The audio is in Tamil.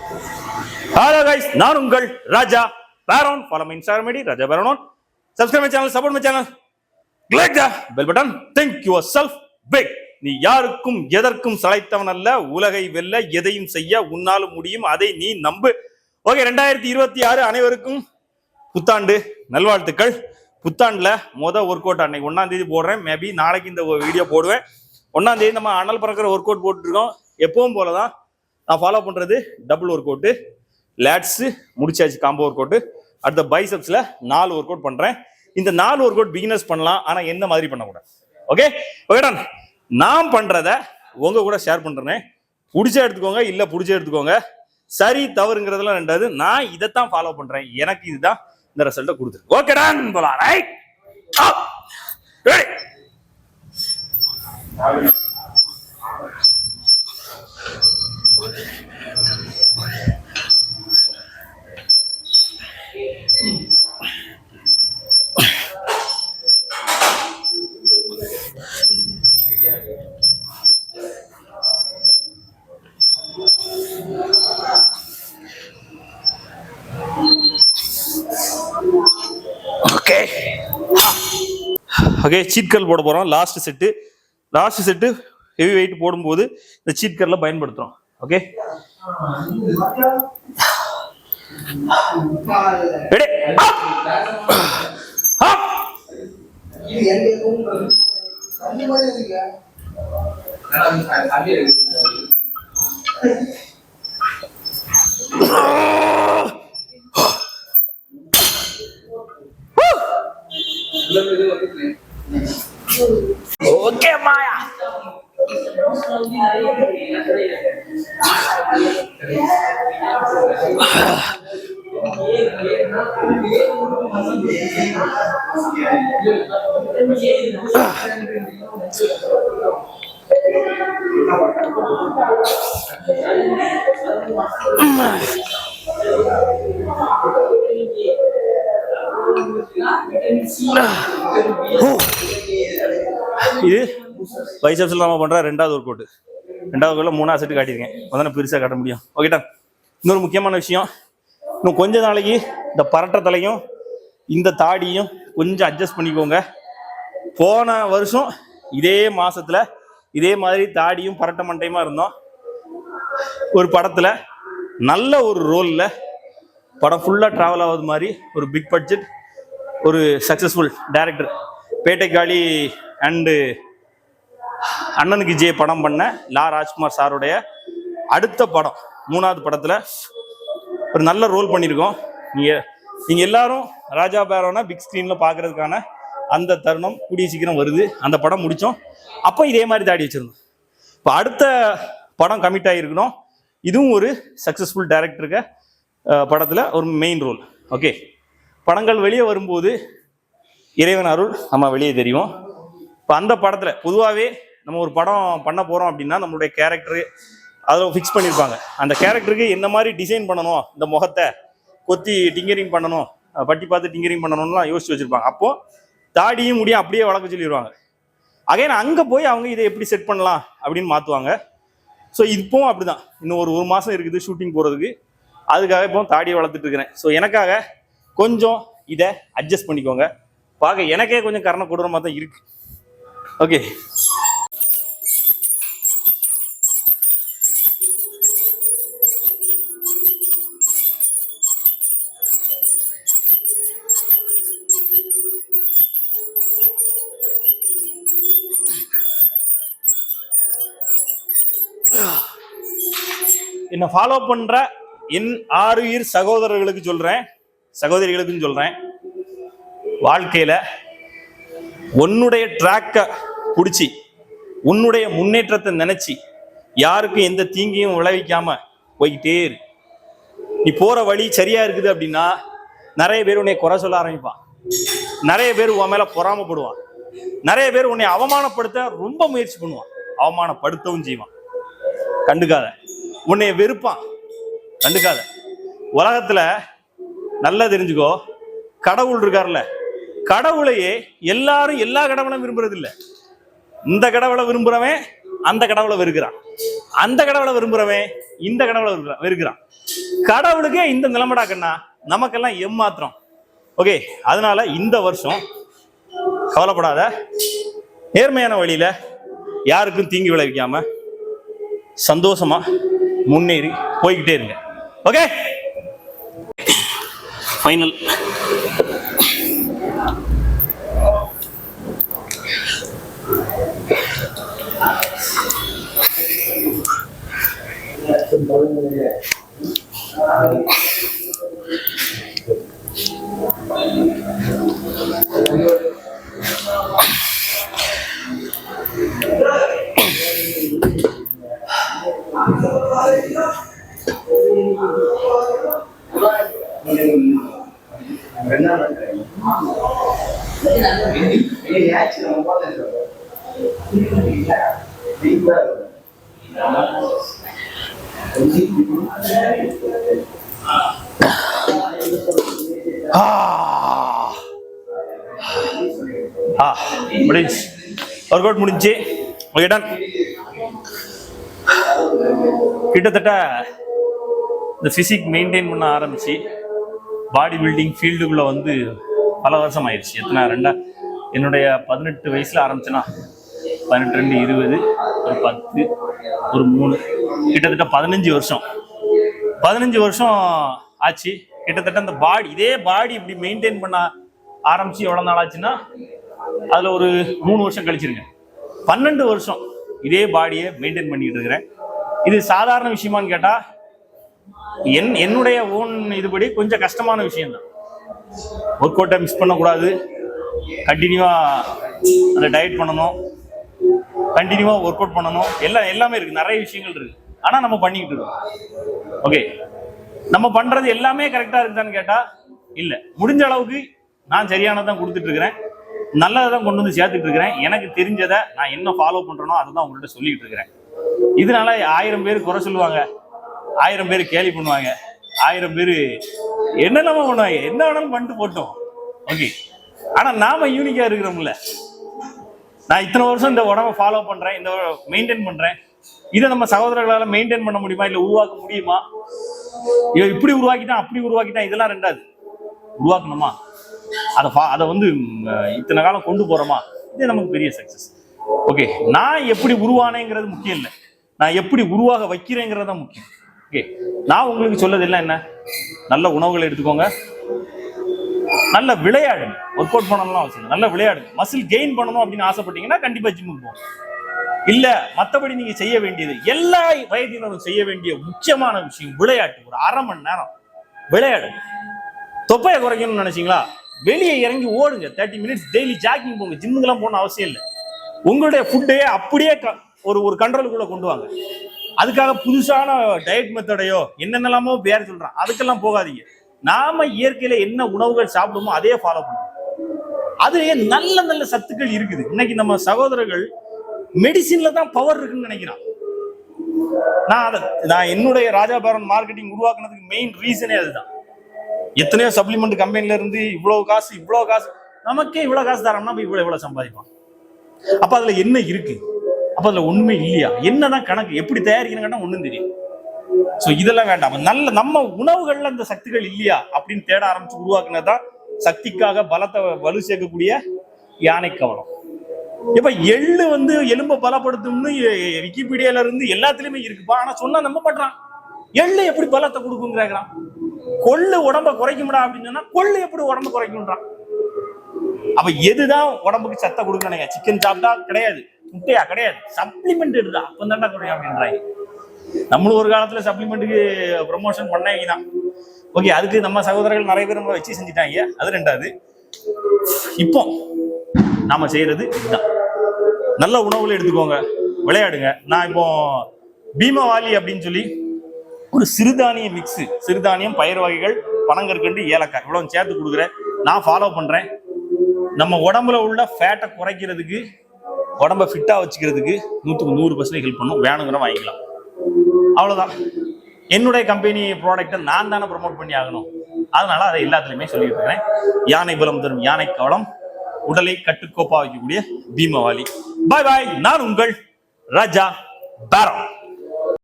Hello guys, நான் உங்கள் ராஜா பேரோன். Follow me Instagram ID Raja பேரோன். Subscribe my channel, support my channel. Click the bell button. Think yourself big. நீ யாருக்கும் எதற்கும் சளைத்தவன் அல்ல. உலகை வெல்ல எதையும் செய்ய உன்னாலும் முடியும். அதை நீ நம்பு. ஓகே, 2026 அனைவருக்கும் புத்தாண்டு நல்வாழ்த்துக்கள். புத்தாண்டுல ஒர்க் அவுட் அன்னைக்கு 1ஆம் தேதி போடுறேன். மேபி நாளைக்கு இந்த வீடியோ போடுவேன். 1ஆம் தேதி நம்ம அனல் பறக்கிற ஒர்க் அவுட் போட்டுருக்கோம். எப்பவும் போலதான் நான் ஃபாலோ பண்றது டபுள் ஒர்க் அவுட், லேட்ஸ் முடிச்சாச்சு, காம்போ ஒர்க் அவுட். அடுத்த பைசப்ஸ்ல 4 ஒர்க் அவுட் பண்றேன். இந்த 4 ஒர்க் அவுட் பிகினர்ஸ் பண்ணலாம், ஆனா என்ன மாதிரி பண்ணக்கூடாது. ஓகே ஓகேடா, நான் பண்றத உங்க கூட ஷேர் பண்றேன். பிடிச்சா எடுத்துக்கோங்க, இல்ல பிடிச்சா எடுத்துக்கோங்க. சரி தவறுங்கிறதுலாம் ரெண்டாவது. நான் இதைத்தான் ஃபாலோ பண்றேன். எனக்கு இதுதான் இந்த ரிசல்ட்டை கொடுத்துருக்கு. ஓகேடா போலாம். Right ready. Okay, seat curl போட போறோம். லாஸ்ட் செட்டு ஹெவி வெயிட் போடும்போது இந்த சீட் கர்ல பயன்படுத்துறோம். Okay ready. ஓகே மாயா, இது பைசப்ஸ்ல நம்ம பண்ற 2வது ஒர்க் அவுட். 2வது 3ஆவது செட்டு காட்டியிருக்கேன். அதான் பெருசா காட்ட முடியும். ஓகேடா, இன்னொரு முக்கியமான விஷயம், இன்னும் கொஞ்ச நாளைக்கு இந்த பரட்ட தலையும் இந்த தாடியும் கொஞ்சம் அட்ஜஸ்ட் பண்ணிக்கோங்க. போன வருஷம் இதே மாசத்துல இதே மாதிரி தாடியும் பரட்ட மண்டையுமா இருந்தோம். ஒரு படத்துல நல்ல ஒரு ரோல்ல படம் ஃபுல்லா டிராவல் ஆகுது மாதிரி ஒரு பிக் பட்ஜெட், ஒரு சக்சஸ்ஃபுல் டைரக்டர் பேட்டைக்காளி அண்டு அண்ணனுக்கு ஜே படம் பண்ண லா ராஜ்குமார் சாருடைய அடுத்த படம் 3வது படத்துல ஒரு நல்ல ரோல் பண்ணியிருக்கோம். நீங்க எல்லாரும் ராஜா பேரோனா பிக் ஸ்கிரீன்ல பாக்குறதுக்கான அந்த தருணம் கூடிய சீக்கிரம் வருது. அந்த படம் முடிச்சோம், அப்போ இதே மாதிரி தாடி வச்சிருந்தோம். இப்போ அடுத்த படம் கமிட் ஆகிருக்கணும். இதுவும் ஒரு சக்சஸ்ஃபுல் டைரக்டருக்கு படத்துல ஒரு மெயின் ரோல். ஓகே, படங்கள் வெளியே வரும்போது இறைவன் அருள் நம்ம வெளியே தெரியும். இப்போ அந்த படத்துல பொதுவாகவே நம்ம ஒரு படம் பண்ண போறோம் அப்படின்னா நம்மளுடைய கேரக்டரு அதில் ஃபிக்ஸ் பண்ணியிருப்பாங்க. அந்த கேரக்டருக்கு என்ன மாதிரி டிசைன் பண்ணணும், இந்த முகத்தை கொத்தி டிங்கரிங் பண்ணணும், பட்டி பார்த்து டிங்கரிங் பண்ணணும்லாம் யோசிச்சு வச்சிருப்பாங்க. அப்போ தாடியும் முடியும் அப்படியே வளர்க்க சொல்லிடுவாங்க. அகைன் அங்கே போய் அவங்க இதை எப்படி செட் பண்ணலாம் அப்படின்னு மாற்றுவாங்க. ஸோ இப்போவும் அப்படிதான். இன்னும் ஒரு மாதம் இருக்குது ஷூட்டிங் போகிறதுக்கு. அதுக்காக இப்போ தாடியை வளர்த்துட்டு இருக்கிறேன். ஸோ எனக்காக கொஞ்சம் இதை அட்ஜஸ்ட் பண்ணிக்கோங்க. பார்க்க எனக்கே கொஞ்சம் கரண கொடூரமாக தான் இருக்கு. ஓகே, என்ன ஃபாலோ பண்ற என் 6 உயிர் சகோதரர்களுக்கு சொல்றேன், சகோதரிகளுக்கும் சொல்றேன், வாழ்க்கையில உன்னுடைய ட்ராக்கை பிடிச்சி உன்னுடைய முன்னேற்றத்தை நினைச்சு யாருக்கும் எந்த தீங்கையும் விளைவிக்காம போய்கிட்டே இரு. நீ போற வழி சரியா இருக்குது அப்படின்னா நிறைய பேர் உன்னை குறை சொல்ல ஆரம்பிப்பான். நிறைய பேர் உன் மேல பொறாமப்படுவான். நிறைய பேர் உன்னை அவமானப்படுத்த ரொம்ப முயற்சி பண்ணுவான். அவமானப்படுத்தவும் செய்வான். கண்டுக்காத. உன்னை வெறுப்பான். கண்டுக்காத. உலகத்துல நல்லா தெரிஞ்சுக்கோ, கடவுள் இருக்காருல்ல, கடவுளையே எல்லாரும் எல்லா கடவுளும் விரும்புறது இல்லை. இந்த கடவுளை விரும்புறவன் அந்த கடவுளை வெறுக்கிறான். அந்த கடவுளை விரும்புறவன் இந்த கடவுளை வெறுக்கிறான். கடவுளுக்கே இந்த நிலைமடா கண்ணா, நமக்கெல்லாம் ஏமாத்திரம். ஓகே, அதனால இந்த வருஷம் கவலைப்படாத, நேர்மையான வழியில யாருக்கும் தீங்கு விளைவிக்காம சந்தோஷமா முன்னேறி போய்கிட்டே இருங்க. Okay, final. முடிஞ்சு, ஒர்க் அவுட் முடிஞ்சு. Okay, done. கிட்டத்தட்ட இந்த பிசிக் மெயின்டைன் பண்ண ஆரம்பிச்சு பாடி பில்டிங் ஃபீல்டுக்குள்ள வந்து பல வருஷம் ஆயிடுச்சு. எத்தனை என்னுடைய 18 வயசுல ஆரம்பிச்சேன்னா 18, 20, ஒரு 10, ஒரு 3, கிட்டத்தட்ட 15 வருஷம் ஆச்சு. கிட்டத்தட்ட அந்த பாடி, இதே பாடி இப்படி மெயின்டைன் பண்ண ஆரம்பிச்சு எவ்வளவு நாள் ஆச்சுன்னா அதுல ஒரு 3 வருஷம் கழிச்சிருங்க. 12 வருஷம் இதே பாடியை மெயின்டைன் பண்ணிட்டு இருக்கிறேன். இது சாதாரண விஷயமான்னு கேட்டா என்னுடைய ஓன் இதுபடி கொஞ்சம் கஷ்டமான விஷயம் தான். ஒர்க் அவுட்டை மிஸ் பண்ணக்கூடாது, கண்டினியூவா அந்த டயட் பண்ணணும், கண்டினியூவா ஒர்க் அவுட் பண்ணணும், எல்லாமே இருக்கு, நிறைய விஷயங்கள் இருக்கு. ஆனா நம்ம பண்ணிக்கிட்டு இருக்கோம். ஓகே, நம்ம பண்றது எல்லாமே கரெக்டா இருக்குதான்னு கேட்டா இல்ல. முடிஞ்ச அளவுக்கு நான் சரியானதான் கொடுத்துட்டு இருக்கிறேன், நல்லதான் கொண்டு வந்து சேர்த்துட்டு இருக்கிறேன். எனக்கு தெரிஞ்சதை நான் என்ன ஃபாலோ பண்றேனோ அதை தான் உங்கள்கிட்ட சொல்லிட்டு இருக்கிறேன். இதனால 1000 பேர் குறை சொல்லுவாங்க, 1000 பேர் கேலி பண்ணுவாங்க, 1000 பேர் என்னெல்லாம பண்ணுவாங்க, என்ன வேணாலும் பண்ணிட்டு போட்டோம். ஓகே, ஆனா நாம யூனிக்கா இருக்கிறோம்ல. நான் இத்தனை வருஷம் இந்த உடம்பை ஃபாலோ பண்றேன், இந்த மெயின்டைன் பண்றேன். இதை நம்ம சகோதரர்களால மெயின்டைன் பண்ண முடியுமா, இல்ல உருவாக்க முடியுமா? இப்படி உருவாக்கிட்டான் அப்படி உருவாக்கிட்டான், இதெல்லாம் ரெண்டாது. உருவாக்கணுமா, அதை வந்து இத்தனை காலம் கொண்டு போறோமா, இது நமக்கு பெரிய சக்சஸ். ஓகே, நான் எப்படி உருவானேங்கிறது முக்கியம் இல்லை, நான் எப்படி உருவாக வைக்கிறேங்கிறது தான் முக்கியம். ஓகே, நான் உங்களுக்கு சொல்லதெல்லாம் என்ன, நல்ல உணவுகளை எடுத்துக்கோங்க, நல்ல விளையாடுங்க, ஒர்க் அவுட் பண்ணணும் அவசியம், நல்ல விளையாடுங்க. மசில் கெயின் பண்ணணும் அப்படின்னு ஆசைப்பட்டீங்கன்னா கண்டிப்பா ஜிம்முக்கு போங்க. இல்ல மற்றபடி நீங்க செய்ய வேண்டியது, எல்லா வயதினரும் செய்ய வேண்டிய முக்கியமான விஷயம் விளையாட்டு. ஒரு 1/2 மணி நேரம் விளையாடுங்க. தொப்பையை குறைக்கணும்னு நினைச்சீங்களா, வெளியே இறங்கி ஓடுங்க, 30 மினிட்ஸ் டெய்லி ஜாக்கிங் போங்க. ஜிம்முக்கெல்லாம் போன அவசியம் இல்லை. உங்களுடைய ஃபுட்டையே அப்படியே ஒரு கண்ட்ரோலுக்குள்ள கொண்டு வாங்க. அதுக்காக புதுசான டயட் மெத்தடையோ என்னென்னலாமோ பேர் சொல்றான், அதுக்கெல்லாம் போகாதீங்க. நாம இயற்கையில என்ன உணவுகள் சாப்பிடுமோ அதே ஃபாலோ பண்ணுவோம். அதுலயே நல்ல நல்ல சத்துக்கள் இருக்குது. இன்னைக்கு நம்ம சகோதரர்கள் மெடிசின்ல தான் பவர் இருக்குன்னு நினைக்கிறான். நான் என்னுடைய ராஜாபாரன் மார்க்கெட்டிங் உருவாக்குனதுக்கு மெயின் ரீசனே அதுதான். எத்தனையோ சப்ளிமெண்ட் கம்பெனில இருந்து இவ்வளவு காசு நமக்கே இவ்வளவு காசு தரோம்னா இவ்வளவு சம்பாதிப்பான். அப்ப அதுல என்ன இருக்கு, அப்ப அதுல ஒண்ணுமே இல்லையா, என்னதான் கணக்கு, எப்படி தயாரிக்கணும் ஒண்ணும் தெரியும். சோ இதெல்லாம் வேண்டாம். நல்ல நம்ம உணவுகள்ல இந்த சக்திகள் இல்லையா அப்படின்னு தேட ஆரம்பிச்சு உருவாக்குனதுதான் சக்திக்காக பலத்தை வலு சேர்க்கக்கூடிய யானை கவனம். இப்ப எள்ளு வந்து எலும்பை பலப்படுத்தும்னு விக்கிபீடியால இருந்து எல்லாத்துலயுமே இருக்குப்பா. ஆனா சொன்னா நம்ப மாட்டான். எள்ளு எப்படி பலத்தை கொடுக்குங்கிறான். கொள்ளு உடம்ப குறைக்கும்டா அப்படின்னு சொன்னா கொள்ளு எப்படி உடம்பு குறைக்கும்ன்றான். அப்ப எதுதான் உடம்புக்கு சத்தை கொடுக்கணும்? சிக்கன் சாப்பிட்டா கிடையாது, முட்டையா கிடையாது, சப்ளிமெண்ட் எடுதா அப்பந்தாண்டா குறையும் அப்படின்றாங்க. நம்மளும் ஒரு காலத்துல சப்ளிமெண்ட்டுக்கு ப்ரமோஷன் பண்ணாங்கதான். ஓகே, அதுக்கு நம்ம சகோதரர்கள் நிறைய பேர் நம்ம வச்சு செஞ்சுட்டாங்க. அது ரெண்டாவது. இப்போ நாம செய்யறது இதுதான். நல்ல உணவுகளை எடுத்துக்கோங்க, விளையாடுங்க. நான் இப்போ பீமவாலி அப்படின்னு சொல்லி ஒரு சிறுதானிய மிக்ஸ், சிறுதானியம், பயிர் வகைகள், பனங்கற்கண்டு, ஏலக்காய் இவ்வளவு சேர்த்து கொடுக்குறேன். நான் ஃபாலோ பண்றேன். நம்ம உடம்புல உள்ள ஃபேட்டை குறைக்கிறதுக்கு, உடம்ப ஃபிட்டா வச்சுக்கிறதுக்கு 100% ஹெல்ப் பண்ணும். வேணுங்கிற வாங்கிக்கலாம், அவ்வளவுதான். என்னுடைய கம்பெனி ப்ராடக்டை நான் தானே ப்ரமோட் பண்ணி ஆகணும். அதனால அதை எல்லாத்துலயுமே சொல்லிட்டு இருக்கிறேன். யானை பலம் தரும் யானை கவலம், உடலை கட்டுக்கோப்பா வைக்கக்கூடிய பீமவாலி. பாய் பாய். நான் உங்கள் ராஜா பேரம்.